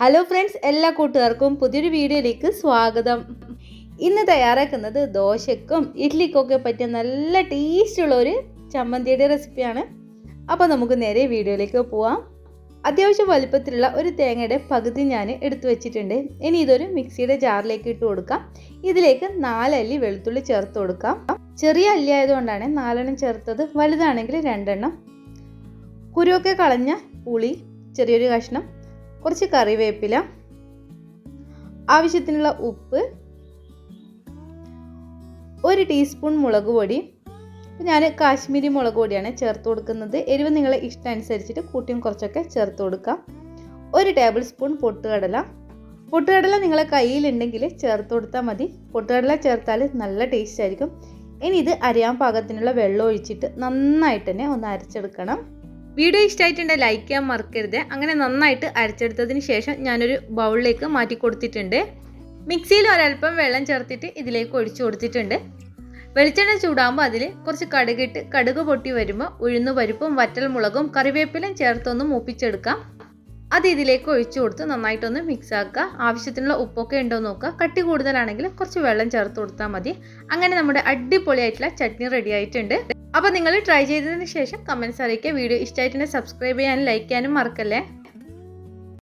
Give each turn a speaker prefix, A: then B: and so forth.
A: Hello friends, എല്ലാ കൂട്ടുകാർക്കും പുതിയൊരു വീഡിയോയിലേക്ക് സ്വാഗതം. ഇന്ന് തയ്യാറാക്കുന്നത് ദോശയ്ക്കും ഇഡ്ലിക്കൊക്കെ പറ്റിയ നല്ല ടേസ്റ്റുള്ള ഒരു ചമ്മന്തിയുടെ റെസിപ്പിയാണ്. അപ്പോൾ നമുക്ക് നേരെ വീഡിയോയിലേക്ക് പോവാം. അത്യാവശ്യം വലുപ്പത്തിലുള്ള ഒരു തേങ്ങയുടെ പകുതി ഞാൻ എടുത്തു വെച്ചിട്ടുണ്ട്. ഇനി ഇതൊരു മിക്സിയുടെ ജാറിലേക്ക് ഇട്ട് കൊടുക്കാം. ഇതിലേക്ക് 4 അല്ലി വെളുത്തുള്ളി ചേർത്ത് കൊടുക്കാം. ചെറിയ അല്ലി ആയതുകൊണ്ടാണ് 4 ചേർത്തത്, വലുതാണെങ്കിൽ 2. കുരുവൊക്കെ കളഞ്ഞ പുളി ചെറിയൊരു കഷ്ണം, കുറച്ച് കറിവേപ്പില, ആവശ്യത്തിനുള്ള ഉപ്പ്, 1 ടീസ്പൂൺ മുളക് പൊടി. ഞാൻ കാശ്മീരി മുളക് പൊടിയാണ് ചേർത്ത് കൊടുക്കുന്നത്. എരിവ് നിങ്ങളെ ഇഷ്ടം അനുസരിച്ചിട്ട് കൂട്ടിയും കുറച്ചൊക്കെ ചേർത്ത് കൊടുക്കാം. 1 ടേബിൾ സ്പൂൺ പൊട്ടുകടല നിങ്ങളെ കയ്യിലുണ്ടെങ്കിൽ ചേർത്ത് കൊടുത്താൽ മതി. പൊട്ടുകടല ചേർത്താൽ നല്ല ടേസ്റ്റ് ആയിരിക്കും. ഇനി ഇത് അരിയാൻ പാകത്തിനുള്ള വെള്ളം ഒഴിച്ചിട്ട് നന്നായിട്ട് തന്നെ ഒന്ന് അരച്ചെടുക്കണം. വീഡിയോ ഇഷ്ടമായിട്ടുണ്ടെങ്കിൽ ലൈക്ക് ചെയ്യാൻ മറക്കരുത്. അങ്ങനെ നന്നായിട്ട് അരച്ചെടുത്തതിന് ശേഷം ഞാനൊരു ബൗളിലേക്ക് മാറ്റി കൊടുത്തിട്ടുണ്ട്. മിക്സിയിൽ ഒരൽപ്പം വെള്ളം ചേർത്തിട്ട് ഇതിലേക്ക് ഒഴിച്ചു കൊടുത്തിട്ടുണ്ട്. വെളിച്ചെണ്ണ ചൂടാകുമ്പോൾ അതിൽ കുറച്ച് കടുകിട്ട് കടുക് പൊട്ടി വരുമ്പോൾ ഉഴുന്നുപരിപ്പും വറ്റൽമുളകും കറിവേപ്പിലയും ചേർത്തൊന്ന് മൂപ്പിച്ചെടുക്കാം. അത് ഇതിലേക്ക് ഒഴിച്ചു കൊടുത്ത് നന്നായിട്ടൊന്ന് മിക്സ് ആക്കുക. ആവശ്യത്തിനുള്ള ഉപ്പൊക്കെ ഉണ്ടോ നോക്കുക. കട്ടി കൂടുതലാണെങ്കിൽ കുറച്ച് വെള്ളം ചേർത്ത് കൊടുത്താൽ മതി. അങ്ങനെ നമ്മുടെ അടിപൊളിയായിട്ടുള്ള ചട്നി റെഡി ആയിട്ടുണ്ട്. അപ്പോൾ നിങ്ങൾ ട്രൈ ചെയ്തതിന് ശേഷം കമൻറ്റ്സ് അറിയിക്കുക. വീഡിയോ ഇഷ്ടമായിട്ടുണ്ടെങ്കിൽ സബ്സ്ക്രൈബ് ചെയ്യാനും ലൈക്ക് ചെയ്യാനും മറക്കല്ലേ.